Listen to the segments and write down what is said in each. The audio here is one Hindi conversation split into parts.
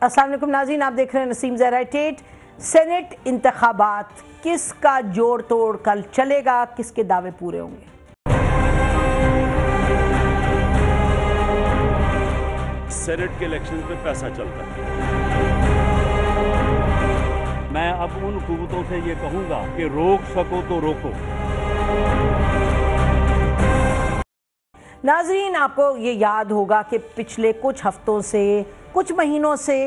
अस्सलाम वालेकुम नाज़रीन, आप देख रहे हैं नसीम ज़हरा टेट। सेनेट इंतखाबात किसका जोड़ तोड़ कल चलेगा, किसके दावे पूरे होंगे? सेनेट के इलेक्शन पे पैसा चलता है। मैं अब उन हुकूमतों से ये कहूँगा कि रोक सको तो रोको। नाज़रीन, आपको ये याद होगा कि पिछले कुछ हफ्तों से, कुछ महीनों से,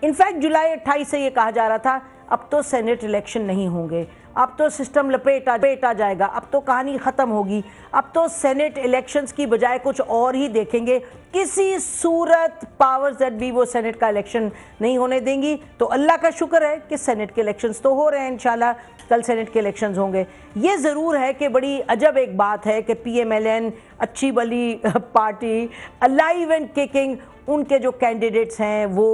इनफैक्ट जुलाई 28 से ये कहा जा रहा था अब तो सेनेट इलेक्शन नहीं होंगे, अब तो सिस्टम लपेटा जाएगा, अब तो कहानी ख़त्म होगी, अब तो सेनेट इलेक्शंस की बजाय कुछ और ही देखेंगे, किसी सूरत पावर्स दैट बी वो सेनेट का इलेक्शन नहीं होने देंगी। तो अल्लाह का शुक्र है कि सेनेट के इलेक्शंस तो हो रहे हैं, इंशाल्लाह कल सेनेट के इलेक्शंस होंगे। ये ज़रूर है कि बड़ी अजब एक बात है कि PMLN अच्छी भली पार्टी अलाइव एंड किकिंग, उनके जो कैंडिडेट्स हैं वो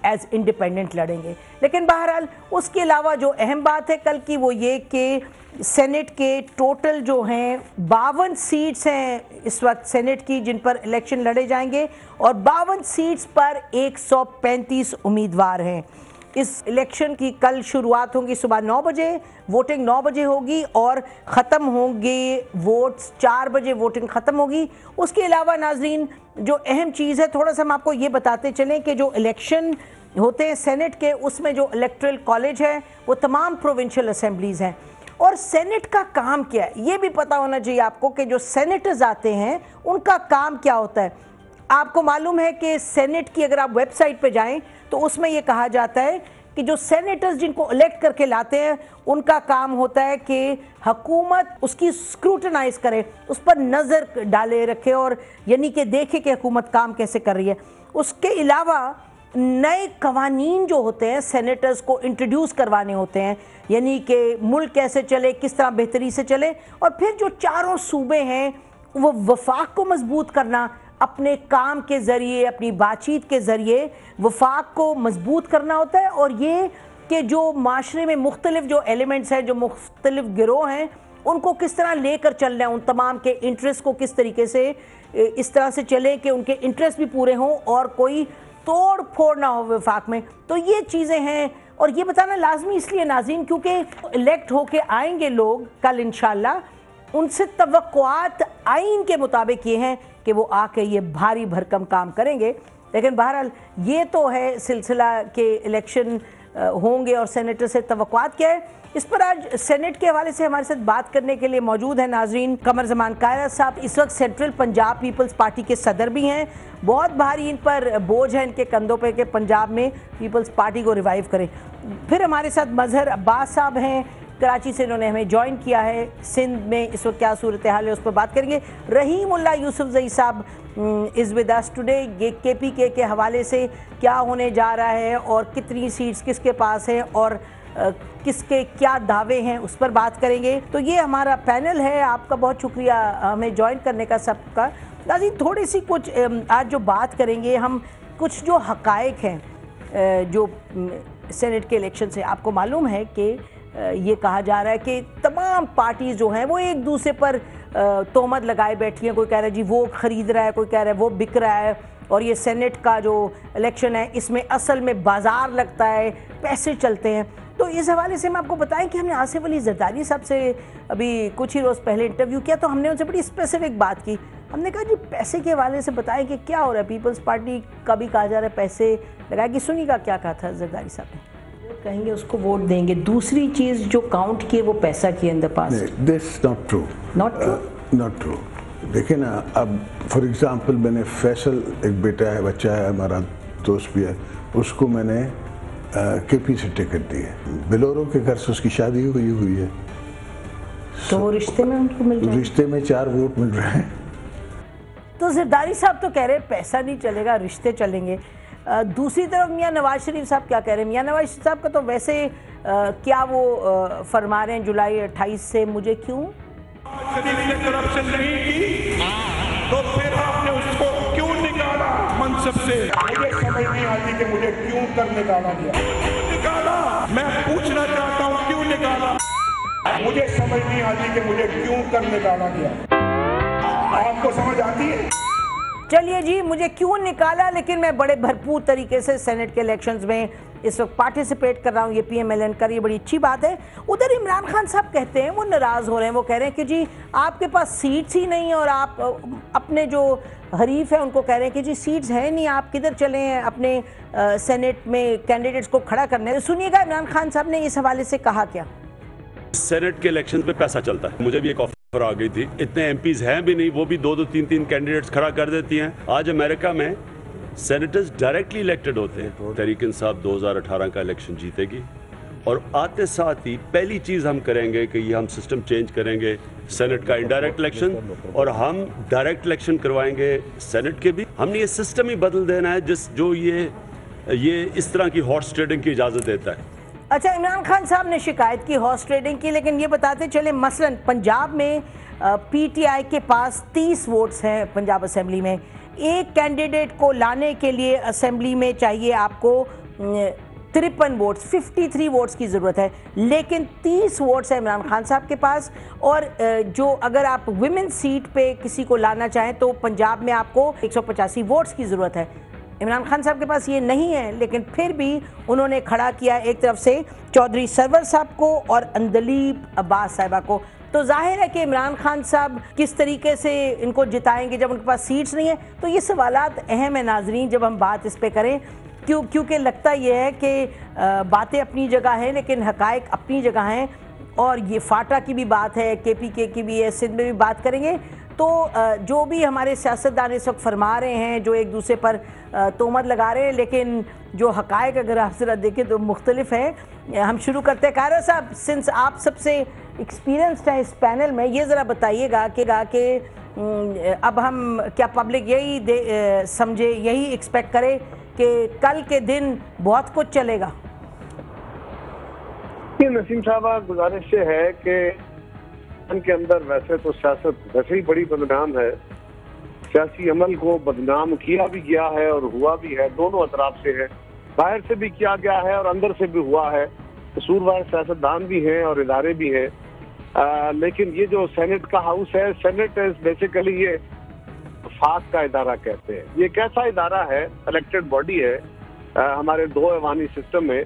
एज इंडिपेंडेंट लड़ेंगे। लेकिन बहरहाल उसके अलावा जो अहम बात है कल की वो ये कि सेनेट के टोटल जो हैं 52 सीट्स हैं इस वक्त सेनेट की जिन पर इलेक्शन लड़े जाएंगे, और 52 सीट्स पर 135 उम्मीदवार हैं। इस इलेक्शन की कल शुरुआत होगी सुबह 9 बजे, वोटिंग 9 बजे होगी और ख़त्म होंगे वोट्स 4 बजे, वोटिंग ख़त्म होगी। उसके अलावा नाजरीन जो अहम चीज़ है, थोड़ा सा हम आपको ये बताते चलें कि जो इलेक्शन होते हैं सेनेट के, उसमें जो इलेक्टरल कॉलेज है वो तमाम प्रोविंशियल असेंबलीज़ हैं। और सेनेट का काम क्या है ये भी पता होना चाहिए आपको कि जो सेनेटर्स आते हैं उनका काम क्या होता है। आपको मालूम है कि सेनेट की अगर आप वेबसाइट पे जाएं तो उसमें यह कहा जाता है कि जो सेनेटर्स जिनको इलेक्ट करके लाते हैं उनका काम होता है कि हुकूमत उसकी स्क्रूटनाइज करे, उस पर नज़र डाले रखे और यानी कि देखे कि हुकूमत काम कैसे कर रही है। उसके अलावा नए कवानीन जो होते हैं सेनेटर्स को इंट्रोड्यूस करवाने होते हैं, यानी कि मुल्क कैसे चले, किस तरह बेहतरी से चले। और फिर जो चारों सूबे हैं वो वफाक को मजबूत करना, अपने काम के ज़रिए, अपनी बातचीत के ज़रिए वफाक को मजबूत करना होता है। और ये कि जो माशरे में मुख्तलिफ जो एलिमेंट्स हैं, जो मुख्तलिफ गिरोह हैं, उनको किस तरह लेकर चलना है, उन तमाम के इंटरेस्ट को किस तरीके से इस तरह से चले कि उनके इंटरेस्ट भी पूरे हों और कोई तोड़ फोड़ ना हो वफाक में। तो ये चीज़ें हैं और ये बताना लाजमी इसलिए नाज़रीन क्योंकि इलेक्ट होके आएंगे लोग कल इंशाल्लाह, उनसे तवक्कुआत आइन के मुताबिक ये हैं कि वो आके ये भारी भरकम काम करेंगे। लेकिन बहरहाल ये तो है सिलसिला के इलेक्शन होंगे और सेनेटर से तवक्कुआत क्या है। इस पर आज सेनेट के हवाले से हमारे साथ बात करने के लिए मौजूद है नाजरीन कमर जमान कायरा साहब। इस वक्त सेंट्रल पंजाब पीपल्स पार्टी के सदर भी हैं। बहुत भारी इन पर बोझ है इनके कंधों पे कि पंजाब में पीपल्स पार्टी को रिवाइव करें। फिर हमारे साथ मजहर अब्बास साहब हैं, कराची से इन्होंने हमें ज्वाइन किया है। सिंध में इस वक्त क्या सूरत हाल है उस पर बात करेंगे। रहीमुल्लाह यूसुफजई साहब इज़ विद अस टुडे। ये KPK के हवाले से क्या होने जा रहा है और कितनी सीट्स किसके पास हैं और किसके क्या दावे हैं उस पर बात करेंगे। तो ये हमारा पैनल है। आपका बहुत शुक्रिया हमें ज्वाइन करने का सबका। नाज़रीन थोड़ी सी कुछ आज जो बात करेंगे हम, कुछ जो हक़ाइक़ हैं जो सेनेट के इलेक्शन से। आपको मालूम है कि ये कहा जा रहा है कि तमाम पार्टीज़ जो हैं वो एक दूसरे पर तोहमत लगाए बैठी हैं। कोई कह रहा है जी वो ख़रीद रहा है, कोई कह रहा है वो बिक रहा है, और ये सेनेट का जो इलेक्शन है इसमें असल में बाज़ार लगता है, पैसे चलते हैं। तो इस हवाले से हम आपको बताएं कि हमने आसिफ अली जरदारी साहब से अभी कुछ ही रोज़ पहले इंटरव्यू किया, तो हमने उनसे बड़ी स्पेसिफिक बात की। हमने कहा जी पैसे के हवाले से बताएं कि क्या हो रहा है, पीपल्स पार्टी का भी कहा जा रहा है पैसे लगाएगी। सुनिएगा क्या कहा था जरदारी साहब ने। कहेंगे उसको वोट देंगे, दूसरी चीज़ जो काउंट की है वो पैसा की in the past. This not true, not true. देखिए ना, अब फॉर एग्जांपल मैंने फैसल, एक बेटा है, बच्चा है, हमारा दोस्त भी है, उसको मैंने KP से टिकट दी है। बिलोरो के घर से उसकी शादी हुई है, तो वो रिश्ते में उनको मिल जाए, रिश्ते में 4 वोट मिल रहे हैं। तो जरदारी साहब तो कह रहे हैं पैसा नहीं चलेगा, रिश्ते चलेंगे। दूसरी तरफ मियाँ नवाज शरीफ साहब क्या कह रहे हैं? मियाँ नवाज शरीफ साहब का तो वैसे क्या वो फरमा रहे हैं जुलाई 28 से मुझे क्यों शरीफ ने करप्शन नहीं की तो फिर आपने उसको क्यों निकाला मनसब से? मुझे समझ नहीं आती कि मुझे क्यों कर निकाला गया। क्यों निकाला? मैं पूछना चाहता हूँ क्यों निकाला? मुझे समझ नहीं आती कि मुझे क्यों कर निकाला गया। आपको समझ आती है? चलिए जी, मुझे क्यों निकाला, लेकिन मैं बड़े भरपूर तरीके से सेनेट के इलेक्शंस में इस वक्त पार्टिसिपेट कर रहा हूँ। ये PMLN कर, ये बड़ी अच्छी बात है। उधर इमरान खान साहब कहते हैं, वो नाराज़ हो रहे हैं, वो कह रहे हैं कि जी आपके पास सीट्स ही नहीं, और आप अपने जो हरीफ है उनको कह रहे हैं कि जी सीट्स हैं नहीं, आप किधर चले हैं अपने सेनेट में कैंडिडेट्स को खड़ा करने। तो सुनिएगा इमरान खान साहब ने इस हवाले से कहा क्या। सेनेट के इलेक्शन पे पैसा चलता है। मुझे भी एक ऑफर आ गई थी, इतने MPs हैं भी नहीं, वो भी 2-2, 3-3 कैंडिडेट्स खड़ा कर देती हैं। आज अमेरिका में सेनेटर्स डायरेक्टली इलेक्टेड होते हैं। तहरीक इंसाफ 2018 का इलेक्शन जीतेगी, और आते साथ ही पहली चीज़ हम करेंगे कि ये हम सिस्टम चेंज करेंगे सेनेट का इनडायरेक्ट इलेक्शन, और हम डायरेक्ट इलेक्शन करवाएंगे सेनेट के भी। हमने ये सिस्टम ही बदल देना है जो ये इस तरह की हॉर्स ट्रेडिंग की इजाज़त देता है। अच्छा, इमरान खान साहब ने शिकायत की हॉर्स ट्रेडिंग की, लेकिन ये बताते चले मसलन पंजाब में PTI के पास 30 वोट्स हैं पंजाब असेंबली में। एक कैंडिडेट को लाने के लिए असेंबली में चाहिए आपको 53 वोट्स, 53 वोट्स की ज़रूरत है, लेकिन 30 वोट्स है इमरान खान साहब के पास। और जो अगर आप विमेन सीट पे किसी को लाना चाहें तो पंजाब में आपको 185 वोट्स की ज़रूरत है। इमरान खान साहब के पास ये नहीं है, लेकिन फिर भी उन्होंने खड़ा किया एक तरफ से चौधरी सरवर साहब को और अंदलीब अब्बास साहिबा को। तो जाहिर है कि इमरान खान साहब किस तरीके से इनको जिताएंगे जब उनके पास सीट्स नहीं है। तो ये सवालात अहम है नाजरीन जब हम बात इस पे करें, क्योंकि लगता यह है कि बातें अपनी जगह हैं लेकिन हकायक अपनी जगह हैं। और ये फाटा की भी बात है, KPK की भी है, सिंध में भी बात करेंगे। तो जो भी हमारे सियासतदान इस वक्त फरमा रहे हैं, जो एक दूसरे पर तोहमत लगा रहे हैं, लेकिन जो हकायक अगर आप जरा देखें तो मुख्तलिफ है। हम शुरू करते हैं कायरा साहब, सिंस आप सबसे एक्सपीरियंस्ड हैं इस पैनल में, ये ज़रा बताइएगा कि अब हम क्या पब्लिक यही समझे, यही एक्सपेक्ट करे कि कल के दिन बहुत कुछ चलेगा। नसीम साहब, गुजारिश ये है कि के अंदर वैसे तो सियासत वैसे ही बड़ी बदनाम है, सियासी अमल को बदनाम किया भी गया है और हुआ भी है, दोनों अतराफ से है, बाहर से भी किया गया है और अंदर से भी हुआ है। कसूरवार सियासतदान भी हैं और इदारे भी हैं। लेकिन ये जो सेनेट का हाउस है, सेनेट बेसिकली ये वफाक का इदारा कहते हैं। ये एक ऐसा इदारा है, इलेक्टेड बॉडी है हमारे 2 ऐवानी सिस्टम में,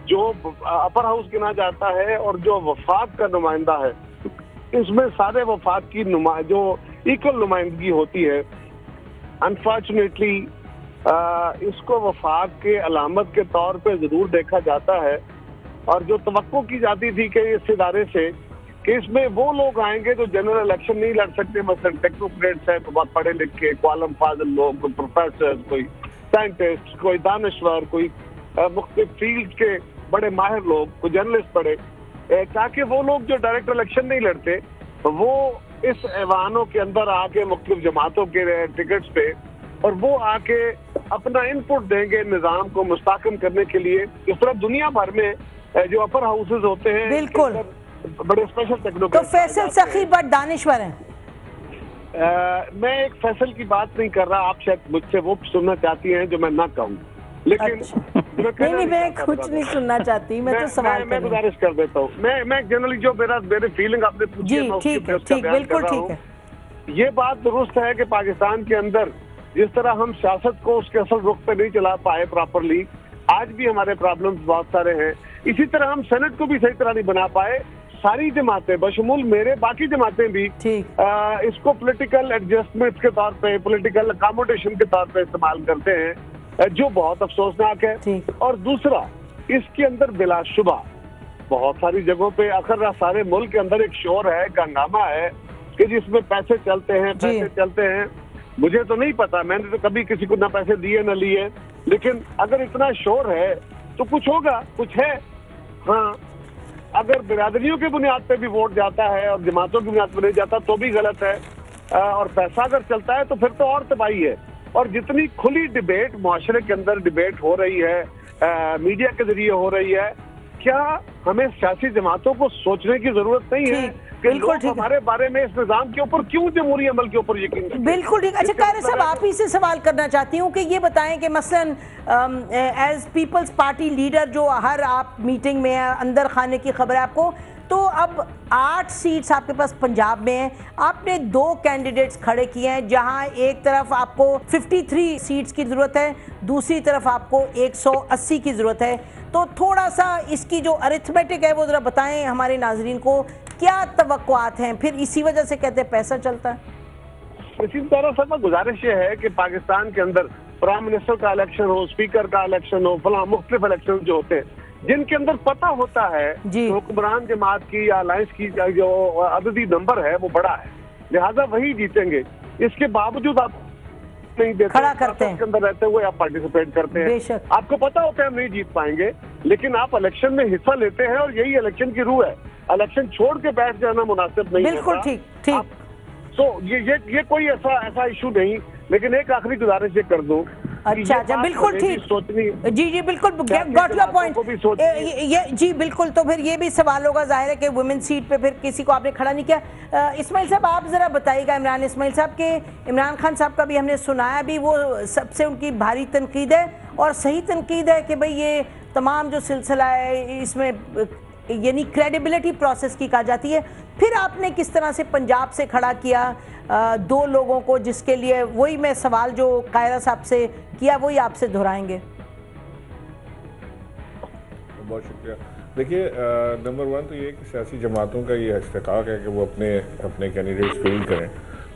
जो अपर हाउस गिना जाता है और जो वफाक का नुमाइंदा है, इसमें सारे वफाक की जो इक्वल नुमाइंदगी होती है। अनफॉर्चुनेटली इसको वफाक के अलामत के तौर पे जरूर देखा जाता है, और जो तवक्को की जाती थी कि इस इदारे से कि इसमें वो लोग आएंगे जो जनरल इलेक्शन नहीं लड़ सकते, मसलन टेक्नोक्रेट्स हैं, बहुत पढ़े लिखे क्वालम फाजिल लोग, कोई प्रोफेसर, कोई साइंटिस्ट, कोई दानश्वर, कोई मुख्तलिफ फील्ड के बड़े माहिर लोग, कोई जर्नलिस्ट पढ़े, ताकि वो लोग जो डायरेक्ट इलेक्शन नहीं लड़ते वो इस ऐवानों के अंदर आके मुख्तलिफ जमातों के टिकट्स पे, और वो आके अपना इनपुट देंगे निज़ाम को मुस्तहकम करने के लिए। इस तरह दुनिया भर में जो अपर हाउसेज होते हैं, बिल्कुल बड़े स्पेशल टेक्नोक्रेट। तो फैसल सखी बट दानिश्वर हैं। मैं एक फैसल की बात नहीं कर रहा, आप शायद मुझसे वो सुनना चाहती हैं जो मैं ना कहूँ, लेकिन नहीं, मैं कुछ नहीं सुनना चाहती, मैं तो सवाल मैं गुजारिश कर देता हूँ। मैं जनरली जो मेरे फीलिंग आपने पूछी है, मैं उसकी बिल्कुल ठीक है। ये बात दुरुस्त है कि पाकिस्तान के अंदर जिस तरह हम सियासत को उसके असल रुख पे नहीं चला पाए प्रॉपरली, आज भी हमारे प्रॉब्लम्स बहुत सारे हैं। इसी तरह हम सेनेट को भी सही तरह नहीं बना पाए। सारी जमातें बशमूल मेरे बाकी जमातें भी इसको पॉलिटिकल एडजस्टमेंट के तौर पे, पॉलिटिकल अकोमोडेशन के तौर पे इस्तेमाल करते हैं, जो बहुत अफसोसनाक है। और दूसरा, इसके अंदर बिलाशुबा बहुत सारी जगहों पे अखर सारे मुल्क के अंदर एक शोर है, एक हंगामा है कि जिसमें पैसे चलते हैं। मुझे तो नहीं पता, मैंने तो कभी किसी को ना पैसे दिए ना लिए, लेकिन अगर इतना शोर है तो कुछ होगा, कुछ है। हाँ, अगर बिरादरियों की बुनियाद पे भी वोट जाता है और जमातों की बुनियाद पर नहीं जाता तो भी गलत है, और पैसा अगर चलता है तो फिर तो और तबाही है। और जितनी खुली डिबेट माशरे के अंदर डिबेट हो रही है, मीडिया के जरिए हो रही है, क्या हमें सियासी जमातों को सोचने की जरूरत नहीं है कि लोग हमारे बारे में इस निजाम के ऊपर क्यों जमहूरी अमल के ऊपर यकीन रखें? बिल्कुल ठीक। अच्छा कायरा साहब, आप ही से सवाल करना चाहती हूँ कि ये बताएं कि मसलन एज पीपल्स पार्टी लीडर जो हर आप मीटिंग में अंदर खाने की खबर है आपको, तो अब 8 सीट्स आपके पास पंजाब में हैं। आपने 2 कैंडिडेट्स खड़े किए हैं, जहां एक तरफ आपको 53 सीट्स की ज़रूरत है, दूसरी तरफ आपको 180 की ज़रूरत है। तो थोड़ा सा इसकी जो अरिथमेटिक है वो ज़रा बताएं हमारे नाजरीन को, क्या तवक्कुआत हैं? फिर इसी वजह से कहते हैं पैसा चलता है। इसी तरह सर गुजारिश ये है कि पाकिस्तान के अंदर प्राइम मिनिस्टर का इलेक्शन हो, स्पीकर का इलेक्शन हो, फला मुख्तलिफ इलेक्शन जो होते हैं, जिनके अंदर पता होता है जी। हुक्मरान जमात की या अलायंस की जो अददी नंबर है वो बड़ा है, लिहाजा वही जीतेंगे। इसके बावजूद आप नहीं देते, खड़ा करते हैं, के अंदर रहते हुए आप पार्टिसिपेट करते हैं। बेशक। आपको पता होता है हम नहीं जीत पाएंगे, लेकिन आप इलेक्शन में हिस्सा लेते हैं और यही इलेक्शन की रूह है। इलेक्शन छोड़ के बैठ जाना मुनासिब नहीं बिल्कुल होता। ठीक। तो ये कोई ऐसा इशू नहीं, लेकिन एक आखिरी गुजारिश ये कर दूं। अच्छा, बिल्कुल ठीक। जी बिल्कुल, गॉट योर पॉइंट। ये जी बिल्कुल। तो फिर ये भी सवाल होगा जाहिर है कि वुमेन सीट पे फिर किसी को आपने खड़ा नहीं किया। इस्माइल साहब आप जरा बताइएगा, इमरान इस्माइल साहब के, इमरान खान साहब का भी हमने सुनाया भी, वो सबसे उनकी भारी तनकीद है और सही तनकीद है कि भाई ये तमाम जो सिलसिला है इसमें यानी क्रेडिबिलिटी प्रोसेस की कहा जाती है। फिर आपने किस तरह से पंजाब से खड़ा किया 2 लोगों को, जिसके लिए वही मैं सवाल जो कायरा साहब से किया वही आपसे दोहराएंगे। बहुत शुक्रिया। देखिए, नंबर 1 तो ये कि सियासी जमातों का ये इस्तेकाक है कि वो अपने कैंडिडेट्स फील्ड करें,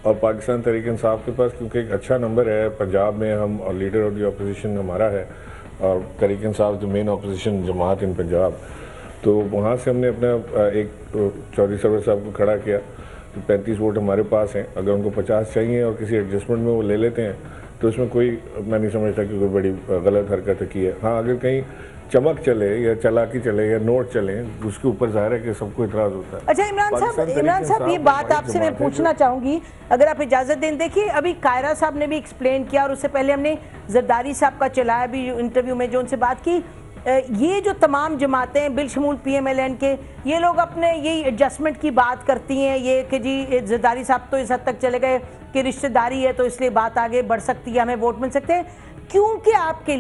और पाकिस्तान तहरीक इंसाफ के पास क्योंकि एक अच्छा नंबर है पंजाब में, हम और लीडर ऑफ द अपोजिशन हमारा है और तहरीक इंसाफ जो मेन अपोजिशन जमात इन पंजाब, तो वहाँ से हमने अपना एक चौधरी सरवर साहब को खड़ा किया। तो 35 वोट हमारे पास हैं, अगर उनको 50 चाहिए और किसी एडजस्टमेंट में वो ले लेते हैं तो इसमें कोई, मैं नहीं समझता कि कोई बड़ी गलत हरकत की है। हाँ, अगर कहीं चमक चले या चालाकी चले या नोट चले, उसके ऊपर जाहिर है कि सबको इतराज़ होता है। अच्छा इमरान साहब ये बात आपसे मैं पूछना चाहूँगी, अगर आप इजाज़त दें। देखिए, अभी कायरा साहब ने भी एक्सप्लेन किया और उससे पहले हमने जरदारी साहब का चलाया भी इंटरव्यू में, जो उनसे बात की। ये जो तमाम जमातें बिलशमूल PMLN के, ये लोग अपने यही एडजस्टमेंट की बात करती हैं, ये कि जी जरदारी साहब तो इस हद तक चले गए कि रिश्तेदारी है तो इसलिए बात आगे बढ़ सकती है, हमें वोट मिल सकते हैं। क्योंकि आपके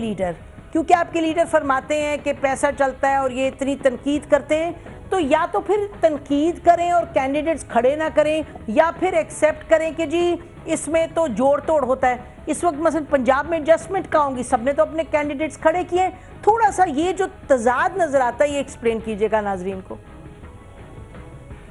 लीडर फरमाते हैं कि पैसा चलता है और ये इतनी तनकीद करते हैं, तो या तो फिर तनकीद करें और कैंडिडेट्स खड़े ना करें, या फिर एक्सेप्ट करें कि जी इसमें तो जोड़ तोड़ होता है। इस वक्त मसलन पंजाब में एडजस्टमेंट का होंगी, सबने तो अपने कैंडिडेट्स खड़े किए। थोड़ा सा ये जो तजाद नजर आता है ये एक्सप्लेन कीजिएगा नाजरीन को।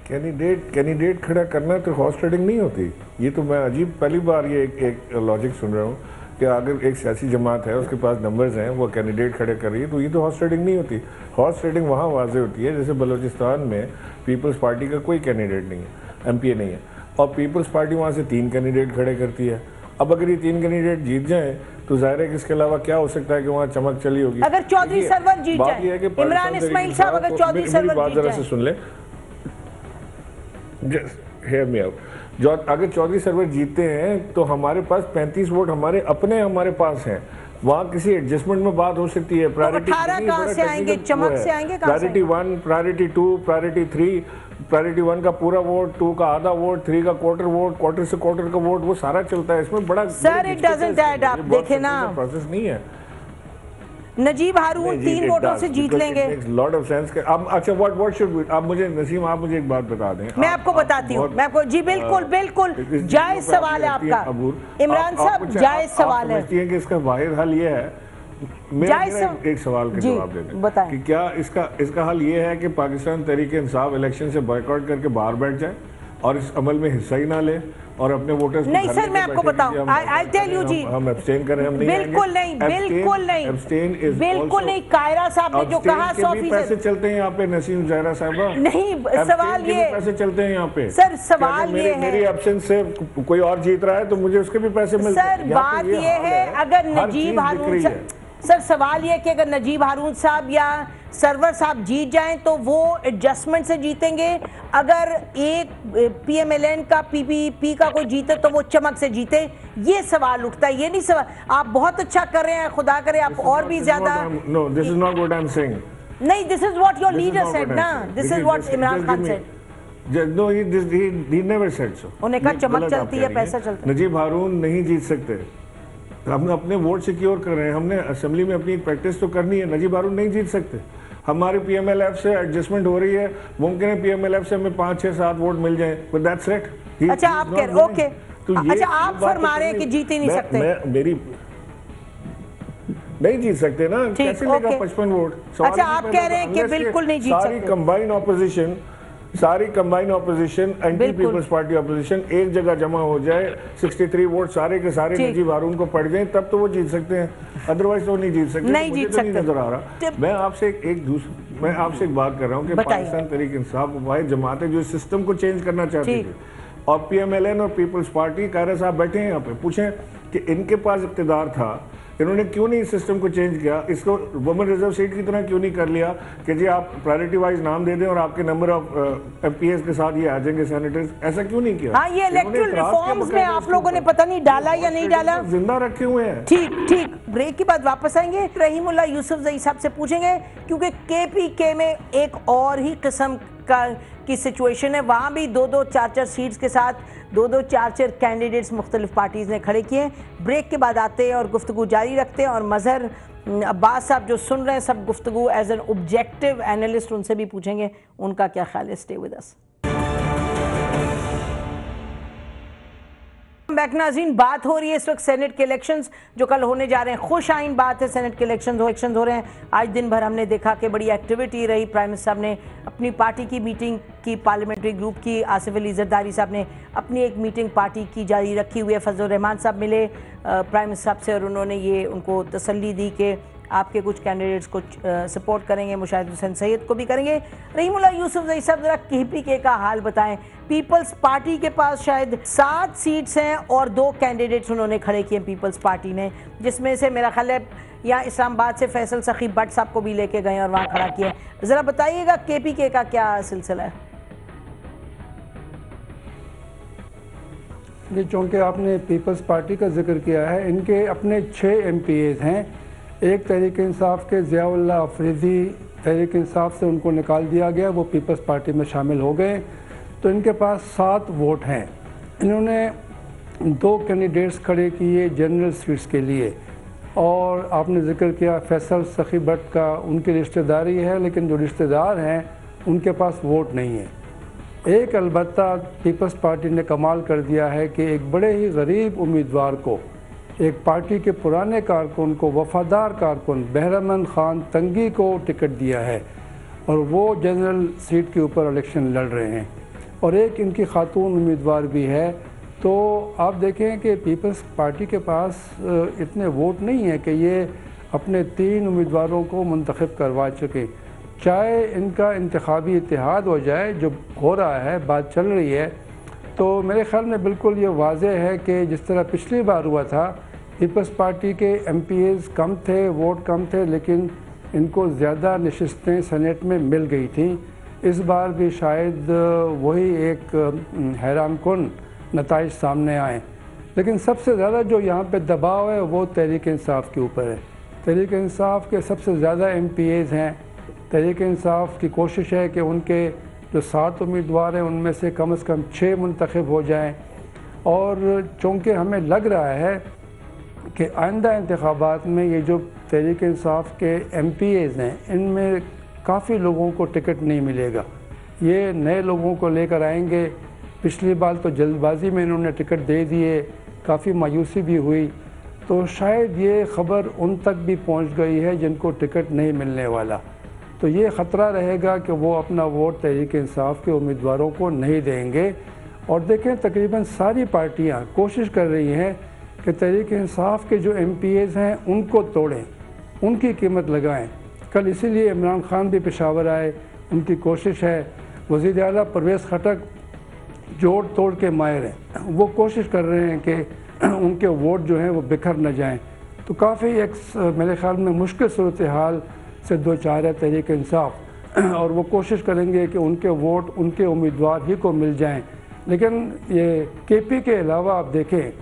कैंडिडेट खड़ा करना तो हॉर्स ट्रेडिंग नहीं होती। ये तो मैं अजीब पहली बार ये एक लॉजिक सुन रहा हूँ कि अगर एक सियासी जमात है, उसके पास नंबर्स हैं, वो कैंडिडेट खड़े कर रही है, तो ये तो हॉर्स ट्रेडिंग नहीं होती। हॉर्स ट्रेडिंग वहाँ वाज़ेह होती है, जैसे बलूचिस्तान में पीपल्स पार्टी का कोई कैंडिडेट नहीं है, MPA नहीं है, और पीपल्स पार्टी वहाँ से 3 कैंडिडेट खड़े करती है। अब अगर ये 3 कैंडिडेट जीत जाएं तो जाहिर है कि इसके अलावा क्या हो सकता है कि वहाँ चमक चली होगी। अगर चौधरी सरवर जीत जाए, इमरान इस्माइल साहब अगर चौधरी सरवर जीत जाए, सुन ले, हेयर मी आउट। अगर चौधरी सरवर जीतते हैं तो हमारे पास 35 वोट हमारे पास हैं। वहाँ किसी एडजस्टमेंट में बात हो सकती है। प्रायोरिटी 18 कहाँ से आएंगे, चमक से आएंगे, प्रायोरिटी 1, प्रायोरिटी 2, प्रायोरिटी 3, प्रायोरिटी 1 का पूरा वोट, 2 का आधा वोट, 3 का क्वार्टर वोट, क्वार्टर से क्वार्टर का वोट, वो सारा चलता है। इसमें बड़ा sir it doesn't add up. देखे ना, प्रोसेस नहीं है। नजीब हारून 3 वोटों से जीत लेंगे। लॉट ऑफ सेंस के। अब अच्छा, व्हाट शुड वी, आप मुझे नसीम, आप मुझे एक बात बता दें। मैं आपको बताती हूँ, मैं आपको, जी बिल्कुल जायज सवाल है आपका इमरान साहब, जायज सवाल है। कि इसका वाहिद हल ये है, एक सवाल का जवाब दे दें कि क्या इसका हल ये है कि पाकिस्तान तहरीक इंसाफ इलेक्शन से बॉयकॉट करके बाहर बैठ जाए और इस अमल में हिस्सा ही ना ले और अपने वोटर्स नहीं सर, मैं आपको बताऊं, आई टेल यू जी, हम एब्सटेन करें, हम नहीं बिल्कुल नहीं, बिल्कुल नहीं। कायरा साहब ने जो कहा 100% पैसे चलते हैं यहाँ पे, नसीम ज़हरा साहबा नहीं, सवाल ये पैसे चलते हैं यहाँ पे सर, सवाल ये है मेरी एब्सेंस से कोई और जीत रहा है तो मुझे उसके भी पैसे मिलते हैं। सर बात ये है, अगर नजीब हारून सर, सवाल ये कि अगर नजीब हारून साहब या सरवर साहब जीत जाएं तो वो एडजस्टमेंट से जीतेंगे। अगर एक PMLN का PPP का कोई जीते तो वो चमक से जीते। ये सवाल उठता है, ये नहीं सवाल। आप बहुत अच्छा कर रहे हैं, खुदा करे आप और भी ज्यादा। No, this is not what I am saying. नहीं, this is what your leader said ना, this is what Imran Khan said. No, he never said so। उन्हें कहा चमक चलती है, पैसा चलता है। नजीब हारून नहीं जीत सकते। हम अपने वोट सिक्योर कर रहे हैं, हमने असेंबली में अपनी प्रैक्टिस तो करनी है। नजीब हारून नहीं जीत सकते हमारी पीएमएलएफ से एडजस्टमेंट हो रही है, मुमकिन है पीएमएलएफ से हमें 5, 6, 7 वोट मिल जाए, बट दैट्स इट। अच्छा आप कह रहे ओके, अच्छा आप फरमा रहे हैं कि जीत ही नहीं सकते। मेरी नहीं जीत सकते ना, कैसे लेगा 55 वोट? अच्छा आप कह रहे हैं कि बिल्कुल नहीं जीत सकते। सारी combine opposition, anti people's party opposition एक जगह जमा हो जाए, 63 वोट सारे के सारे नजीब हारून को पड़ जाए, तब तो वो जीत सकते हैं, अदरवाइज तो नहीं जीत सकते। नहीं जीत सकते, नजर आ रहा। मैं आपसे एक बात कर रहा हूँ कि पाकिस्तान तहरीक इंसाफ वाहिद जमात है जो सिस्टम को चेंज करना चाहती थी, और पीएमएलएन और पीपल्स पार्टी कायरा साहब बैठे हैं यहाँ पे, पूछें कि इनके पास इक़्तिदार था, इन्होंने क्यों नहीं इस सिस्टम को चेंज किया, इसको वुमेन रिजर्व सीट की तरह क्यों नहीं कर लिया कि जी आप प्रायोरिटी वाइज नाम दे दें और आपके नंबर ऑफ एमपीएस के साथ ये आ जाएंगे सेनेटर्स, ऐसा क्यों नहीं किया? हाँ, ये इलेक्टोरल रिफॉर्म्स में आप लोगों ने पता नहीं डाला या नहीं डाला, जिंदा रखे हुए हैं। ठीक, ब्रेक के बाद वापस आएंगे, रहीमुल्लाह यूसुफजई साहब से पूछेंगे, क्योंकि केपीके में एक और ही किस्म की सिचुएशन है, वहाँ भी 2-2, 4-4 सीट्स के साथ 2-2, 4-4 कैंडिडेट्स मुख्तलिफ पार्टीज़ ने खड़े किए हैं। ब्रेक के बाद आते हैं और गुफ्तगू जारी रखते हैं, और मजहर अब्बास साहब जो सुन रहे हैं सब गुफ्तगू एज एन ऑब्जेक्टिव एनालिस्ट, उनसे भी पूछेंगे उनका क्या ख्याल है। Stay with us. बैक नाज़रीन, बात हो रही है इस वक्त सेनेट के इलेक्शंस जो कल होने जा रहे हैं। खुश आइन बात है, सेनेट के इलेक्शंस हो रहे हैं। आज दिन भर हमने देखा कि बड़ी एक्टिविटी रही। प्राइम मिनिस्टर साहब ने अपनी पार्टी की मीटिंग की, पार्लियामेंट्री ग्रुप की, आसिफ अली जरदारी साहब ने अपनी एक मीटिंग पार्टी की जारी रखी हुई है। फजल रहमान साहब मिले प्राइम मिनिस्टर साहब से और उन्होंने ये उनको तसल्ली दी कि आपके कुछ कैंडिडेट्स को सपोर्ट करेंगे, मुशाहिद हुसैन सैयद को भी करेंगे। रहीमुल्लाह यूसुफजई साहब ज़रा केपीके का हाल बताएं। पीपल्स पार्टी के पास शायद 7 सीट्स हैं और 2 कैंडिडेट्स उन्होंने खड़े किए पीपल्स पार्टी ने, जिसमें से मेरा ख्याल है यहाँ इस्लामाबाद से फैसल सखी भट्ट साहब को भी लेके गए और वहाँ खड़ा किया। ज़रा बताइएगा केपीके का क्या सिलसिला है? जी, चूँकि आपने पीपल्स पार्टी का जिक्र किया है, इनके अपने 6 MPAs हैं। एक तहरीक इंसाफ के ज़ियाउल्लाह अफरीदी, तहरीक इंसाफ से उनको निकाल दिया गया, वो पीपल्स पार्टी में शामिल हो गए, तो इनके पास 7 वोट हैं। इन्होंने 2 कैंडिडेट्स खड़े किए जनरल सीट्स के लिए, और आपने जिक्र किया फैसल सखी भट्ट का, उनकी रिश्तेदारी है, लेकिन जो रिश्तेदार हैं उनके पास वोट नहीं है। एक अलबत्ता पीपल्स पार्टी ने कमाल कर दिया है कि एक बड़े ही गरीब उम्मीदवार को, एक पार्टी के पुराने कारकुन को, वफादार कारकुन बहरामंद खान तंगी को टिकट दिया है, और वो जनरल सीट के ऊपर इलेक्शन लड़ रहे हैं, और एक इनकी खातून उम्मीदवार भी है। तो आप देखें कि पीपल्स पार्टी के पास इतने वोट नहीं है कि ये अपने 3 उम्मीदवारों को मुंतखब करवा सकें। चाहे इनका इंतखाबी इत्तेहाद हो जाए, जो हो रहा है, बात चल रही है, तो मेरे ख्याल में बिल्कुल ये वाज़ेह है कि जिस तरह पिछली बार हुआ था, पीपल्स पार्टी के MPAs कम थे, वोट कम थे, लेकिन इनको ज़्यादा नशिस्तें सेनेट में मिल गई थी। इस बार भी शायद वही एक हैरान कुन नताइज सामने आए। लेकिन सबसे ज़्यादा जो यहाँ पे दबाव है वो तहरीक इंसाफ के ऊपर है। तहरीक इंसाफ के सबसे ज़्यादा MPAs हैं। तहरीक इंसाफ की कोशिश है कि उनके जो 7 उम्मीदवार हैं उनमें से कम 6 मुंतखब हो जाएं, और चूँकि हमें लग रहा है कि आइंदा इंतखाबात में ये जो तहरीक इंसाफ के MPAs हैं, इनमें काफ़ी लोगों को टिकट नहीं मिलेगा। ये नए लोगों को लेकर आएंगे। पिछली बार तो जल्दबाजी में इन्होंने टिकट दे दिए, काफ़ी मायूसी भी हुई, तो शायद ये ख़बर उन तक भी पहुंच गई है जिनको टिकट नहीं मिलने वाला। तो ये ख़तरा रहेगा कि वो अपना वोट तहरीक इंसाफ के उम्मीदवारों को नहीं देंगे। और देखें, तकरीबन सारी पार्टियां कोशिश कर रही हैं कि तहरीक इंसाफ के जो MPAs हैं उनको तोड़ें, उनकी कीमत लगाएं। कल इसीलिए इमरान खान भी पेशावर आए, उनकी कोशिश है। वज़ीर आला परवेज़ खटक जोड़ तोड़ के माहिर हैं, वो कोशिश कर रहे हैं कि उनके वोट जो हैं वो बिखर न जाएं। तो काफ़ी एक मेरे ख्याल में मुश्किल सूरत हाल से दो चार है तहरीक इंसाफ, और वो कोशिश करेंगे कि उनके वोट उनके उम्मीदवार ही को मिल जाएं। लेकिन ये KP के अलावा आप देखें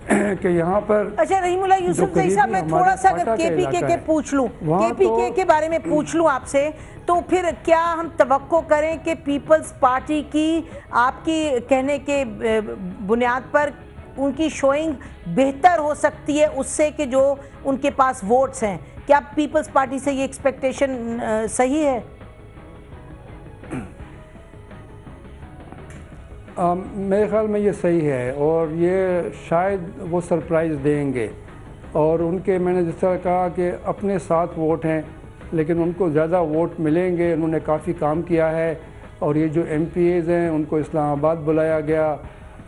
कि यहाँ पर, अच्छा रहीमुल्लाह यूसुफजई साहब, मैं थोड़ा सा अगर KPK के पूछ लूँ, KPK के बारे में पूछ लूँ आपसे, तो फिर क्या हम तवक्को करें कि पीपल्स पार्टी की आपकी कहने के बुनियाद पर उनकी शोइंग बेहतर हो सकती है उससे कि जो उनके पास वोट्स हैं? क्या पीपल्स पार्टी से ये एक्सपेक्टेशन सही है? मेरे ख्याल में ये सही है और ये शायद वो सरप्राइज़ देंगे। और उनके, मैंने जिस तरह कहा कि अपने 7 वोट हैं लेकिन उनको ज़्यादा वोट मिलेंगे, उन्होंने काफ़ी काम किया है। और ये जो MPAs हैं उनको इस्लामाबाद बुलाया गया,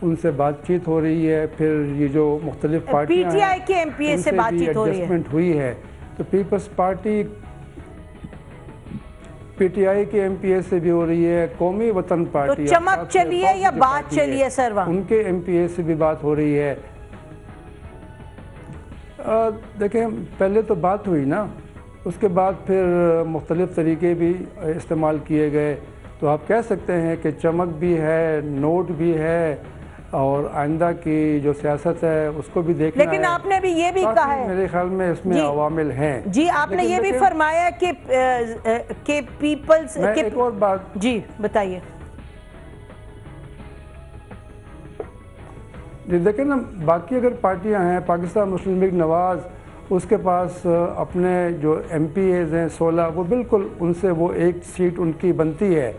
उनसे बातचीत हो रही है। फिर ये जो मुख्तलिफ पार्टियाँ PTI के MPA से बातचीत हो रही है, एडजस्टमेंट हुई है। तो पीपल्स पार्टी PTI के MPA से भी हो रही है, कौमी वतन पार्टी तो चमक चली है या बात चली है सर? वहाँ उनके MPA से भी बात हो रही है। देखें, पहले तो बात हुई ना, उसके बाद फिर मुख्तलिफ तरीके भी इस्तेमाल किए गए। तो आप कह सकते हैं कि चमक भी है, नोट भी है और आइंदा की जो सियासत है उसको भी देखना है। लेकिन आपने भी ये भी कहा है, मेरे ख्याल में इसमें अवामिल हैं जी, आपने ये भी फरमाया कि पीपल्स के एक और बात जी बताइए। जी देखें ना, बाकी अगर पार्टियां हैं, पाकिस्तान मुस्लिम लीग नवाज़, उसके पास अपने जो MPAs हैं 16, वो बिल्कुल उनसे वो एक सीट उनकी बनती है।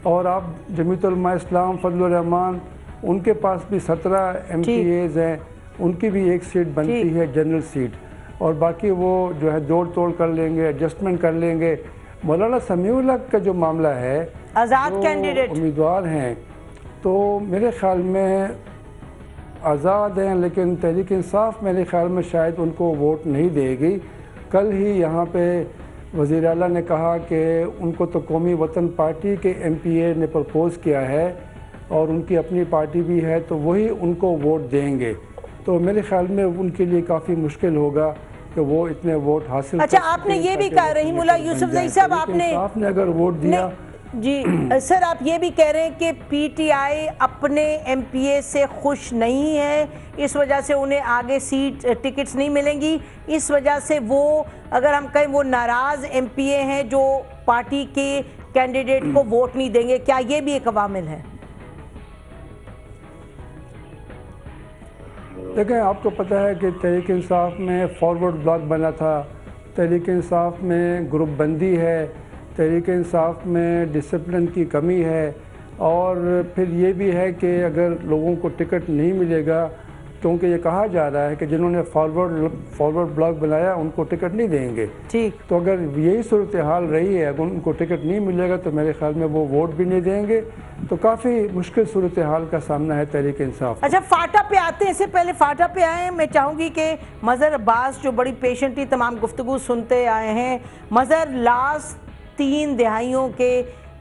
और आप जमीयत उलमा इस्लाम फजलुर रहमान, उनके पास भी 17 MPAs हैं, उनकी भी एक सीट बनती है, जनरल सीट। और बाकी वो जो है जोड़ तोड़ कर लेंगे, एडजस्टमेंट कर लेंगे। मौलाना समीउल हक का जो मामला है, आज़ाद कैंडिडेट उम्मीदवार हैं, तो मेरे ख्याल में आज़ाद हैं, लेकिन तहरीक इंसाफ मेरे ख्याल में शायद उनको वोट नहीं देगी। कल ही यहाँ पे वज़ीर आला ने कहा कि उनको तो कौमी वतन पार्टी के MPA ने प्रपोज़ किया है और उनकी अपनी पार्टी भी है, तो वही उनको वोट देंगे। तो मेरे ख्याल में उनके लिए काफ़ी मुश्किल होगा कि वो इतने वोट हासिल। अच्छा, आपने ये भी कहा, रहीमुल्लाह यूसुफजई साहब, आपने अगर वोट दिया जी सर, आप ये भी कह रहे हैं कि PTI अपने MPA से खुश नहीं है, इस वजह से उन्हें आगे टिकट्स नहीं मिलेंगी, इस वजह से वो, अगर हम कहें, वो नाराज़ MPA हैं जो पार्टी के कैंडिडेट को वोट नहीं देंगे। क्या ये भी एक अवामिल है? देखें, आपको पता है कि तहरीक इंसाफ में फॉरवर्ड ब्लॉक बना था, तहरीक इंसाफ में ग्रुप बंदी है, तहरीक इंसाफ में डिसिप्लिन की कमी है। और फिर ये भी है कि अगर लोगों को टिकट नहीं मिलेगा, क्योंकि ये कहा जा रहा है कि जिन्होंने फॉरवर्ड ब्लॉक बनाया उनको टिकट नहीं देंगे। ठीक, तो अगर यही सूरत हाल रही है, अगर उनको टिकट नहीं मिलेगा तो मेरे ख्याल में वो वोट भी नहीं देंगे। तो काफ़ी मुश्किल सूरत हाल का सामना है तहरीक इंसाफ। अच्छा, फाटा पे आते हैं। इससे पहले फाटा पे आए, मैं चाहूँगी कि मज़हर अब्बास जो बड़ी पेशेंटली तमाम गुफ्तगू सुनते आए हैं, मज़हर लास्ट 3 दिहाइयों के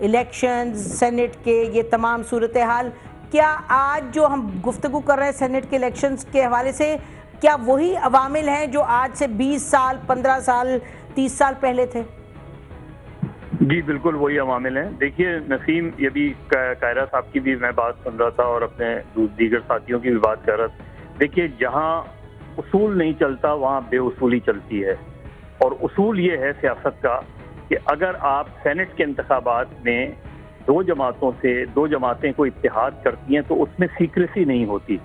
इलेक्शंस, सेनेट के, ये तमाम सूरत हाल, क्या आज जो हम गुफ्तगू कर रहे हैं सेनेट के इलेक्शंस के हवाले से, क्या वही अवामिल हैं जो आज से 20 साल, 15 साल, 30 साल पहले थे? जी बिल्कुल वही अवामिल हैं। देखिए नसीम, ये भी कायरा साहब की भी मैं बात सुन रहा था और अपने दीगर साथियों की भी बात कर रहा था। देखिए, जहाँ उसूल नहीं चलता वहाँ बेउसूली चलती है। और उसूल ये है सियासत का कि अगर आप सेनेट के इंतखाबात में 2 जमातें को इत्तेहाद करती हैं तो उसमें सीक्रेसी नहीं होती।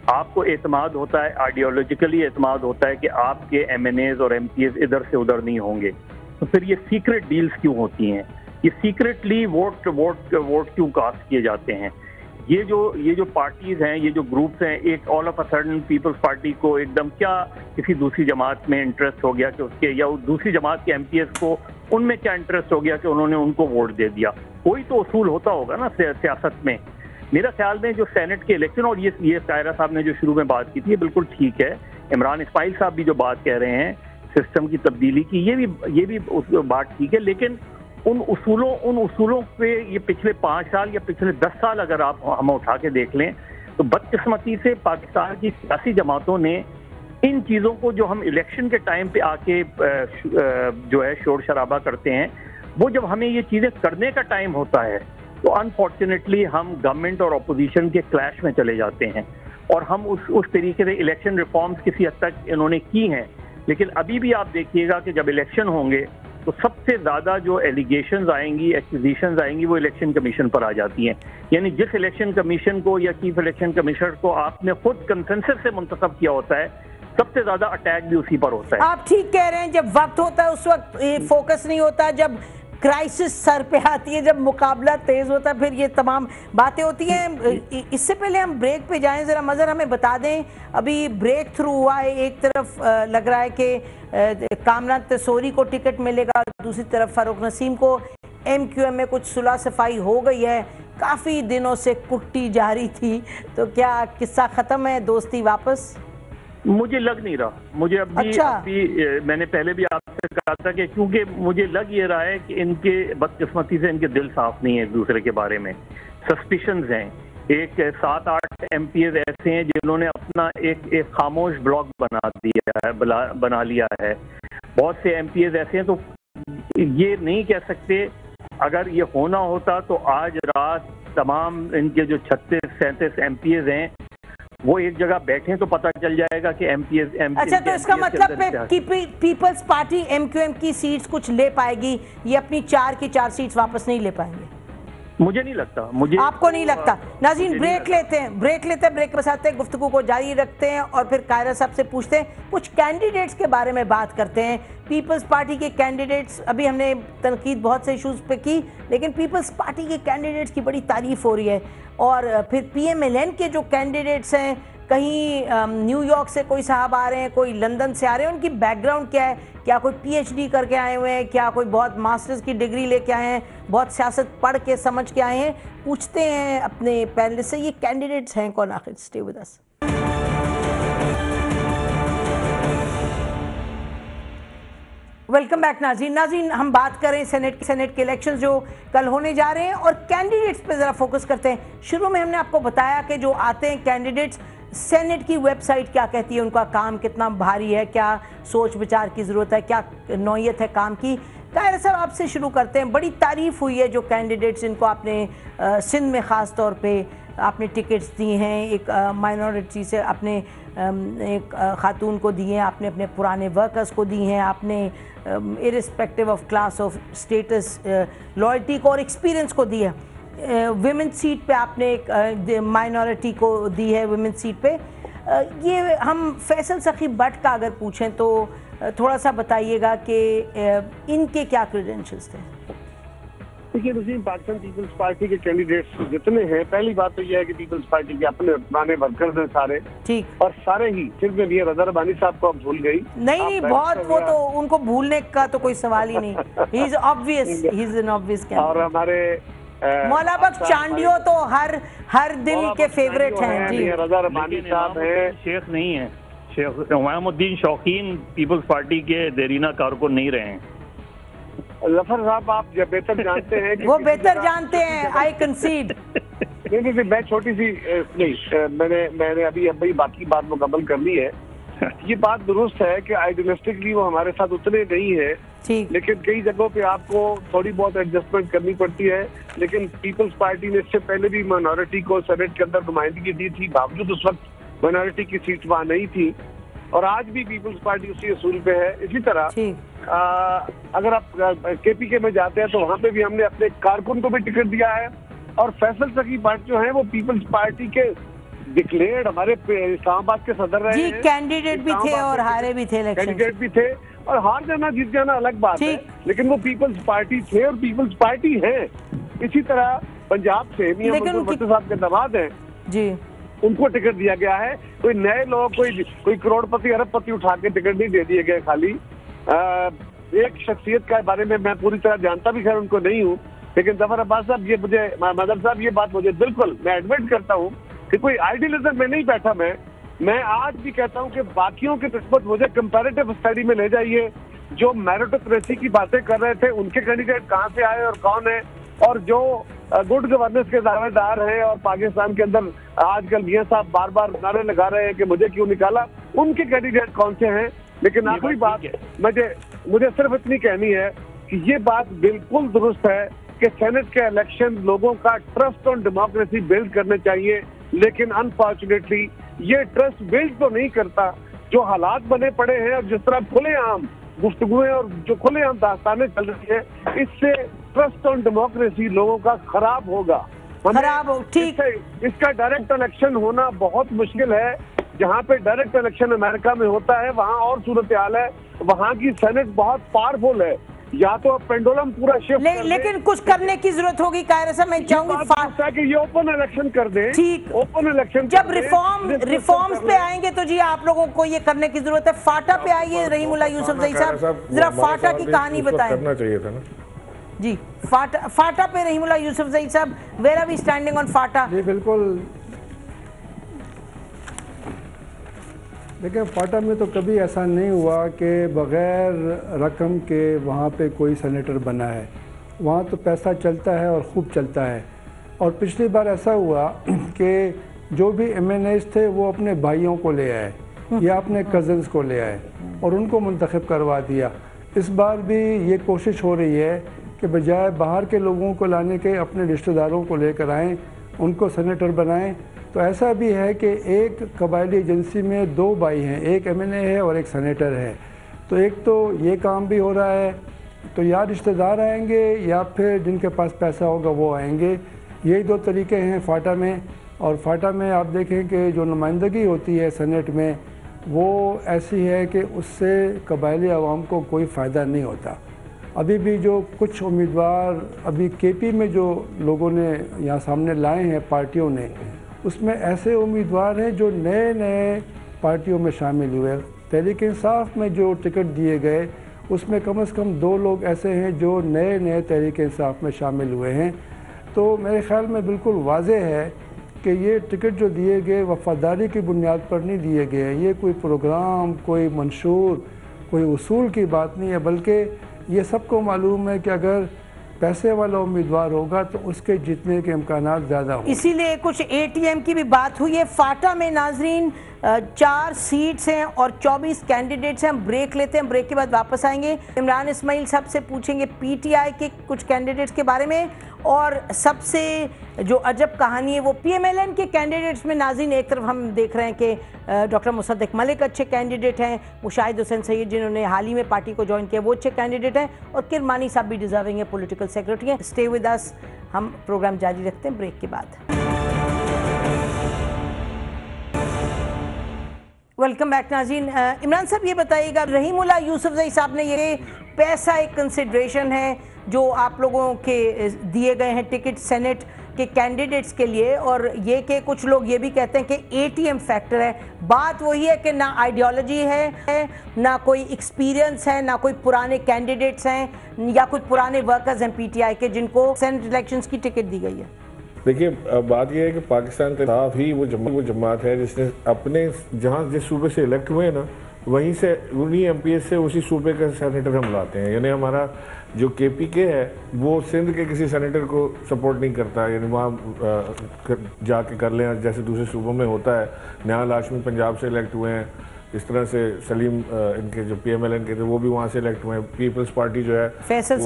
आपको एतमाद होता है, आइडियोलॉजिकली एतमाद होता है कि आपके MNAs और MPAs इधर से उधर नहीं होंगे। तो फिर ये सीक्रेट डील्स क्यों होती हैं? ये सीक्रेटली वोट क्यों कास्ट किए जाते हैं? ये जो पार्टीज हैं, ये जो ग्रुप्स हैं, एक all of a sudden people's party को एकदम क्या किसी दूसरी जमात में इंटरेस्ट हो गया कि उसके, या दूसरी जमात के MPAs को उनमें क्या इंटरेस्ट हो गया कि उन्होंने उनको वोट दे दिया। कोई तो उसूल होता होगा ना सियासत में। मेरा ख्याल में जो सेनेट के इलेक्शन, और ये कायरा साहब ने जो शुरू में बात की थी, ये बिल्कुल ठीक है। इमरान इस्माइल साहब भी जो बात कह रहे हैं सिस्टम की तब्दीली की, ये भी उस बात ठीक है। लेकिन उन उसूलों पे ये पिछले 5 साल या पिछले 10 साल अगर हम उठा के देख लें, तो बदकिस्मती से पाकिस्तान की सियासी जमातों ने इन चीज़ों को, जो हम इलेक्शन के टाइम पे आके जो है शोर शराबा करते हैं, वो जब हमें ये चीज़ें करने का टाइम होता है तो अनफॉर्चुनेटली हम गवर्नमेंट और अपोजिशन के क्लैश में चले जाते हैं। और हम उस तरीके से इलेक्शन रिफॉर्म्स किसी हद तक इन्होंने की हैं। लेकिन अभी भी आप देखिएगा कि जब इलेक्शन होंगे तो सबसे ज़्यादा जो एलिगेशंस आएंगी, एक्यूजेशंस आएंगी, वो इलेक्शन कमीशन पर आ जाती हैं। यानी जिस इलेक्शन कमीशन को या चीफ इलेक्शन कमिश्नर को आपने खुद कंसेंसस से मुंतखब किया होता है, सबसे ज्यादा अटैक भी उसी पर होता है। आप ठीक कह रहे हैं, जब वक्त होता है उस वक्त ये फोकस नहीं होता, जब क्राइसिस सर पे आती है, जब मुकाबला तेज होता है, फिर ये तमाम बातें होती हैं। इससे पहले हम ब्रेक पे जाएं, जरा मजर हमें बता दें, अभी ब्रेक थ्रू हुआ है, एक तरफ लग रहा है कि कामना तसोरी को टिकट मिलेगा, दूसरी तरफ फारूक नसीम को। MQM में कुछ सुलह सफाई हो गई है, काफी दिनों से कुट्टी जारी थी, तो क्या किस्सा खत्म है, दोस्ती वापस? मुझे लग नहीं रहा, मुझे अभी मैंने पहले भी आपसे कहा था कि क्योंकि मुझे लग ये रहा है कि इनके बदकिस्मती से इनके दिल साफ नहीं है एक दूसरे के बारे में, सस्पिशंस हैं। एक 7-8 MPs ऐसे हैं जिन्होंने अपना एक खामोश ब्लॉक बना लिया है। बहुत से MPs ऐसे हैं, तो ये नहीं कह सकते। अगर ये होना होता तो आज रात तमाम इनके जो 36-37 MPs हैं वो एक जगह बैठे तो पता चल जाएगा कि MPs। अच्छा, तो इसका मतलब कि पीपल्स पार्टी MQM की सीट्स कुछ ले पाएगी, ये अपनी 4 की 4 सीट्स वापस नहीं ले पाएंगे? मुझे नहीं लगता। आपको नहीं लगता? नाज़रीन, ब्रेक लेते हैं, ब्रेक के बसाते हैं, गुफ्तगू को जारी रखते हैं और फिर कायरा साहब से पूछते हैं, कुछ कैंडिडेट्स के बारे में बात करते हैं। पीपल्स पार्टी के कैंडिडेट्स, अभी हमने तनकीद बहुत से इशूज़ पे की, लेकिन पीपल्स पार्टी के कैंडिडेट्स की बड़ी तारीफ हो रही है। और फिर PMLN के जो कैंडिडेट्स हैं, कहीं न्यूयॉर्क से कोई साहब आ रहे हैं, कोई लंदन से आ रहे हैं, उनकी बैकग्राउंड क्या है? क्या कोई PhD करके आए हुए हैं, क्या कोई बहुत मास्टर्स की डिग्री लेके आए हैं, बहुत सियासत पढ़ के समझ के आए हैं? पूछते हैं अपने पैनलिस्ट से, ये कैंडिडेट्स हैं कौन आखिर? Stay with us. Welcome back नाज़रीन, हम बात करें सेनेट के इलेक्शंस जो कल होने जा रहे हैं और कैंडिडेट्स पे ज़रा फोकस करते हैं। शुरू में हमने आपको बताया कि जो आते हैं कैंडिडेट्स, सेनेट की वेबसाइट क्या कहती है, उनका काम कितना भारी है, क्या सोच विचार की ज़रूरत है, क्या नौयत है काम की। कायरा साहब, आपसे शुरू करते हैं। बड़ी तारीफ़ हुई है जो कैंडिडेट्स, इनको आपने सिंध में ख़ास तौर पे आपने टिकट्स दी हैं, एक माइनॉरिटी से आपने एक खातून को दी हैं, आपने अपने पुराने वर्कर्स को दी हैं, आपने irrespective of class of status loyalty को और एक्सपीरियंस को दी है। विमेन सीट पे आपने एक माइनॉरिटी को दी है, विमेन सीट पे। ये हम फैसल सखी भट्ट का अगर पूछें तो थोड़ा सा बताइएगा कि इनके क्या क्रेडेंशियल्स थे? देखिए नसीम, पाकिस्तान पीपल्स पार्टी के कैंडिडेट्स जितने हैं, पहली बात तो यह है कि पीपल्स पार्टी के अपने पुराने वर्कर्स हैं सारे, ठीक, और सारे ही, सिर्फ में भी रज़ा रब्बानी साहब को आप भूल गई। नहीं, बहुत वो तो उनको भूलने का तो कोई सवाल ही नहीं। He is obvious, he is an obvious candidate. और हमारे मौला बख्श चांडियो तो हर दिल के फेवरेट हैं जी। रज़ा रब्बानी साहब हैं, शेख नहीं है, शेख हुमायूमुद्दीन शौकीन पीपल्स पार्टी के देरीना कारकुन नहीं रहे हैं। जफर साहब, आप बेहतर जानते हैं कि वो बेहतर जानते हैं, आई कंसीड। नहीं, मैं छोटी सी नहीं, मैंने अभी बाकी बात मुकम्मल कर ली है। ये बात दुरुस्त है कि आइडियलिस्टिकली वो हमारे साथ उतने नहीं है, लेकिन कई जगहों पे आपको थोड़ी बहुत एडजस्टमेंट करनी पड़ती है। लेकिन पीपल्स पार्टी ने इससे पहले भी माइनॉरिटी को सेनेट के अंदर नुमाइंदगी दी थी, बावजूद उस वक्त माइनॉरिटी की सीट वहाँ नहीं थी, और आज भी पीपल्स पार्टी उसी असूल पे है। इसी तरह अगर आप KPK में जाते हैं तो वहाँ पे भी हमने अपने कारकुन को भी टिकट दिया है, और फैसल सखी भट्ट जो है वो पीपल्स पार्टी के डिक्लेयर्ड हमारे इस्लामाबाद के सदर रहे हैं, कैंडिडेट भी थे और हारे भी थे, कैंडिडेट भी थे, और हार जाना जीत जाना अलग बात है, लेकिन वो पीपल्स पार्टी थे और पीपल्स पार्टी है। इसी तरह पंजाब से मियां मंसूर भट्टो साहब के दामाद हैं जी, उनको टिकट दिया गया है। कोई नए लोग, कोई करोड़पति अरबपति उठा के टिकट नहीं दे दिए गए। खाली एक शख्सियत के बारे में मैं पूरी तरह जानता भी खैर उनको नहीं हूँ, लेकिन जफर अब्बास साहब, ये मुझे मदर साहब, ये बात मुझे बिल्कुल, मैं एडमिट करता हूँ कि कोई आइडियलिज्म में नहीं बैठा। मैं आज भी कहता हूँ कि बाकियों की किस्मत मुझे कंपैरेटिव स्टडी में ले जाइए। जो मेरिटोक्रेसी की बातें कर रहे थे, उनके कैंडिडेट कहाँ से आए और कौन है, और जो गुड गवर्नेंस के दावेदार हैं और पाकिस्तान के अंदर आजकल मियां साहब बार बार नारे लगा रहे हैं कि मुझे क्यों निकाला, उनके कैंडिडेट कौन से हैं। लेकिन आखिरी बात मुझे सिर्फ इतनी कहनी है कि ये बात बिल्कुल दुरुस्त है कि सेनेट के इलेक्शन लोगों का ट्रस्ट ऑन डेमोक्रेसी बिल्ड करने चाहिए, लेकिन अनफॉर्चुनेटली ये ट्रस्ट बिल्ड तो नहीं करता। जो हालात बने पड़े हैं और जिस तरह खुलेआम गुफ्तगुएं और जो खुलेआम दास्तानें चल रही है, इससे ट्रस्ट ऑन डेमोक्रेसी लोगों का खराब होगा, खराब हो। ठीक, इसका डायरेक्ट इलेक्शन होना बहुत मुश्किल है। जहाँ पे डायरेक्ट इलेक्शन अमेरिका में होता है वहाँ और सूरत हाल है, वहाँ की सेनेट बहुत पावरफुल है। या तो अब पेंडुलम पूरा शिफ्ट लेकिन कुछ करने की जरूरत होगी कायरा साहब। मैं चाहूंगी कि ये ओपन इलेक्शन कर दें। ठीक, ओपन इलेक्शन जब रिफॉर्म्स पे आएंगे तो जी आप लोगों को ये करने की जरूरत है। फाटा पे आइए रहीमुल्लाह यूसुफजई साहब, जरा फाटा की कहानी बताएं। करना चाहिए था ना जी। फाटा पे रहीमुल्लाह यूसुफजई साहब, where are we standing on FATA? जी बिल्कुल, देखिए फाटा में तो कभी ऐसा नहीं हुआ कि बग़ैर रकम के वहाँ पे कोई सेनेटर बना है। वहाँ तो पैसा चलता है और ख़ूब चलता है। और पिछली बार ऐसा हुआ कि जो भी MNAs थे वो अपने भाइयों को ले आए या अपने कज़न्स को ले आए और उनको मुंतखब करवा दिया। इस बार भी ये कोशिश हो रही है कि बजाय बाहर के लोगों को लाने के अपने रिश्तेदारों को लेकर आएँ, उनको सेनेटर बनाएं। तो ऐसा भी है कि एक कबायली एजेंसी में 2 भाई हैं, एक MNA है और एक सेनेटर है। तो एक तो ये काम भी हो रहा है, तो या रिश्तेदार आएंगे या फिर जिनके पास पैसा होगा वो आएंगे। यही 2 तरीके हैं फाटा में। और फाटा में आप देखें कि जो नुमाइंदगी होती है सेनेट में वो ऐसी है कि उससे कबायली आवाम को कोई फ़ायदा नहीं होता। अभी भी जो कुछ उम्मीदवार अभी KP में जो लोगों ने यहाँ सामने लाए हैं पार्टियों ने, उसमें ऐसे उम्मीदवार हैं जो नए नए पार्टियों में शामिल हुए। तहरीक इंसाफ में जो टिकट दिए गए उसमें कम से कम 2 लोग ऐसे हैं जो नए नए तहरीक इंसाफ में शामिल हुए हैं। तो मेरे ख़्याल में बिल्कुल वाज़ेह है कि ये टिकट जो दिए गए वफ़ादारी की बुनियाद पर नहीं दिए गए। ये कोई प्रोग्राम, कोई मंशूर, कोई उसूल की बात नहीं है, बल्कि ये सबको मालूम है कि अगर पैसे वाला उम्मीदवार होगा तो उसके जीतने के इम्कानात ज़्यादा होंगे। इसीलिए कुछ ATM की भी बात हुई है। फाटा में नाजरीन 4 सीट्स हैं और 24 कैंडिडेट्स हैं। हम ब्रेक लेते हैं, ब्रेक के बाद वापस आएंगे। इमरान इस्माइल साहब से पूछेंगे PTI के कुछ कैंडिडेट्स के बारे में। और सबसे जो अजब कहानी है वो PMLN के कैंडिडेट्स में। नाज़रीन एक तरफ हम देख रहे हैं कि डॉक्टर मुसद्दिक मलिक अच्छे कैंडिडेट हैं, मुशाहिद हुसैन सैयद जिन्होंने हाल ही में पार्टी को ज्वाइन किया वो अच्छे कैंडिडेट हैं, और किरमानी साहब भी डिजर्विंग है, पॉलिटिकल सेक्रेटरी हैं। स्टे विद अस, हम प्रोग्राम जारी रखते हैं ब्रेक के बाद। वेलकम बैक नाज़रीन। इमरान साहब ये बताइएगा, रहीमुल्लाह यूसुफजई साहब ने ये पैसा एक कंसिडरेशन है जो आप लोगों के दिए गए हैं टिकट सेनेट के कैंडिडेट्स के लिए, और ये कि कुछ लोग ये भी कहते हैं कि ATM फैक्टर है। बात वही है कि ना आइडियोलॉजी है, ना कोई एक्सपीरियंस है, ना कोई पुराने कैंडिडेट्स हैं या कुछ पुराने वर्कर्स हैं PTI के जिनको सेनेट इलेक्शंस की टिकट दी गई है। देखिए बात यह है कि पाकिस्तान तहरीक ही वो जमात है जिसने अपने जहाँ जिस सूबे से इलेक्ट हुए ना वहीं से उन्हीं MPs से उसी सूबे का सेनेटर हम लाते हैं। यानी हमारा जो KPK है वो सिंध के किसी सेनेटर को सपोर्ट नहीं करता, यानी वहाँ जाके कर लें जैसे दूसरे सूबों में होता है। निहाल हाशमी पंजाब से इलेक्ट हुए हैं, इस तरह से सलीम इनके जो PMLN के थे वो भी वहाँ से इलेक्ट हुए हैं। पीपल्स पार्टी जो है फैसल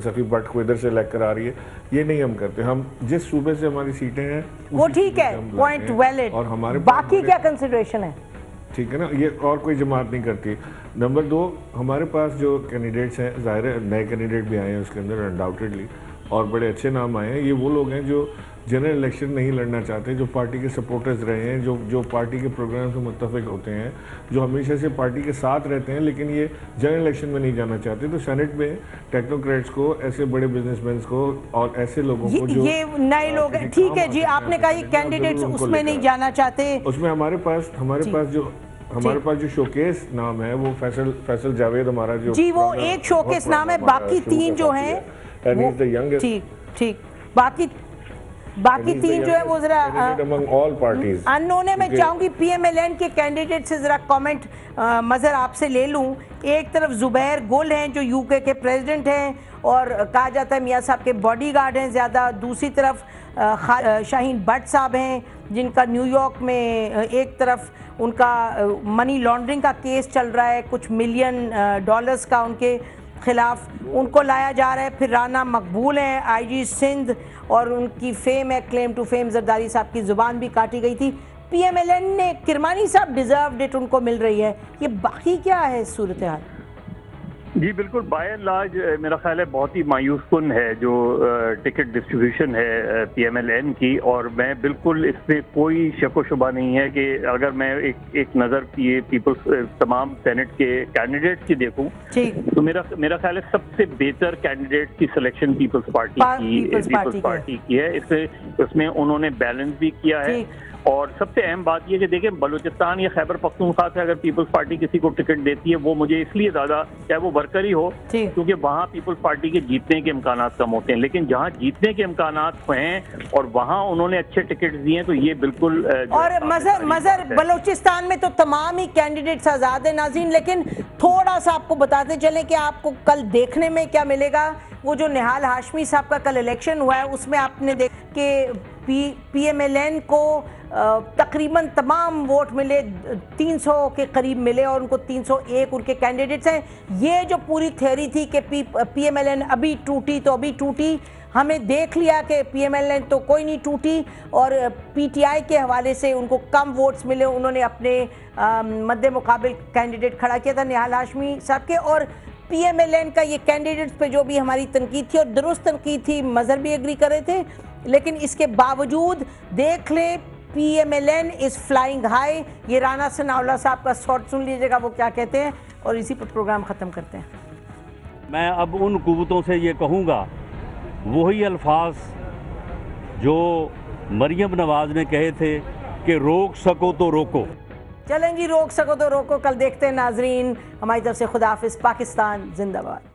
सखी भट्ट को इधर से इलेक्ट करा रही है। ये नहीं हम करते, हम जिस सूबे से हमारी सीटें हैं वो ठीक है, पॉइंट वैलिड, और हमारे बाकी क्या कंसिडरेशन है, ठीक है ना, ये और कोई जमात नहीं करती। नंबर 2, हमारे पास जो कैंडिडेट्स हैं, ज़ाहिर है नए कैंडिडेट भी आए हैं उसके अंदर अनडाउटेडली, और बड़े अच्छे नाम आए हैं। ये वो लोग हैं जो जनरल इलेक्शन नहीं लड़ना चाहते, जो पार्टी के सपोर्टर्स रहे हैं, जो पार्टी के प्रोग्राम से मुत्तफिक होते हैं, जो हमेशा से पार्टी के साथ रहते हैं, लेकिन ये जनरल इलेक्शन में नहीं जाना चाहते। तो सेनेट में टेक्नोक्रेट्स को, ऐसे बड़े बिजनेसमैन को और ऐसे लोगों को जो ये नए लोग हैं, ठीक है जी, आपने कहा ये कैंडिडेट्स उसमें नहीं जाना चाहते। उसमें हमारे पास जो शोकेस नाम है वो फैसल जावेद हमारा जो जी, वो एक शोकेस नाम है, बाकी 3 जो हैं ठीक बाकी 3 जो है वो जरा अननोन है। मैं चाहूंगी PMLN के कैंडिडेट से जरा कमेंट मजर आपसे ले लूं। एक तरफ जुबैर गुल हैं जो UK के प्रेसिडेंट हैं और कहा जाता है मियाँ साहब के बॉडीगार्ड हैं ज़्यादा। दूसरी तरफ शाहीन भट्ट साहब हैं जिनका न्यूयॉर्क में एक तरफ उनका मनी लॉन्ड्रिंग का केस चल रहा है, कुछ $मिलियन का उनके खिलाफ, उनको लाया जा रहा है। फिर राना मकबूल हैं IG सिंध, और उनकी फेम है, क्लेम टू फेम, जरदारी साहब की ज़ुबान भी काटी गई थी। PMLN ने किरमानी साहब डिज़र्व्ड इट, उनको मिल रही है। ये बाकी क्या है सूरत हाल? जी बिल्कुल, बाय एंड लार्ज मेरा ख्याल है बहुत ही मायूस कुन है जो टिकट डिस्ट्रीब्यूशन है PMLN की, और मैं बिल्कुल इसमें कोई शक व शुबा नहीं है कि अगर मैं एक नज़र पीपल्स तमाम सेनेट के कैंडिडेट्स की देखूं तो मेरा ख्याल है सबसे बेहतर कैंडिडेट की सिलेक्शन पीपल्स पार्टी की है। इसमें उन्होंने बैलेंस भी किया है, और सबसे अहम बात यह कि देखें बलूचिस्तान या खैबर पख्तूनख्वा से अगर पीपल्स पार्टी किसी को टिकट देती है वो मुझे इसलिए ज़्यादा, चाहे वो वर्कर ही हो, क्योंकि वहाँ पीपल्स पार्टी के जीतने के इम्कान कम होते हैं, लेकिन जहाँ जीतने के इम्कान हैं और वहाँ उन्होंने अच्छे टिकट दिए हैं तो ये बिल्कुल और मजर बलूचिस्तान में तो तमाम ही कैंडिडेट्स आज़ाद है नाज़रीन। लेकिन थोड़ा सा आपको बताते चले कि आपको कल देखने में क्या मिलेगा। वो जो निहाल हाशमी साहब का कल इलेक्शन हुआ है उसमें आपने देखा कि PMLN को तकरीबन तमाम वोट मिले, 300 के करीब मिले और उनको 301 उनके कैंडिडेट्स हैं। ये जो पूरी थ्योरी थी कि PMLN अभी टूटी तो अभी टूटी, हमें देख लिया कि PMLN तो कोई नहीं टूटी, और PTI के हवाले से उनको कम वोट्स मिले, उन्होंने अपने मद्दे मुकाबिल कैंडिडेट खड़ा किया था निहाल हाशमी साहब के। और PMLN का ये कैंडिडेट्स पे जो भी हमारी तनकीद थी और दुरुस्त तनकीद थी, मज़हर भी एग्री कर रहे थे, लेकिन इसके बावजूद देख ले PMLN इज़ फ्लाइंग हाई। ये राना सनाउल्लाह साहब का शॉट सुन लीजिएगा वो क्या कहते हैं, और इसी पर प्रोग्राम ख़त्म करते हैं। मैं अब उन कुव्वतों से ये कहूँगा वही अल्फाज जो मरियम नवाज ने कहे थे कि रोक सको तो रोको। चलें जी, रोक सको तो रोको। कल देखते हैं नाजरीन। हमारी तरफ से खुदा हाफिज़। पाकिस्तान जिंदाबाद।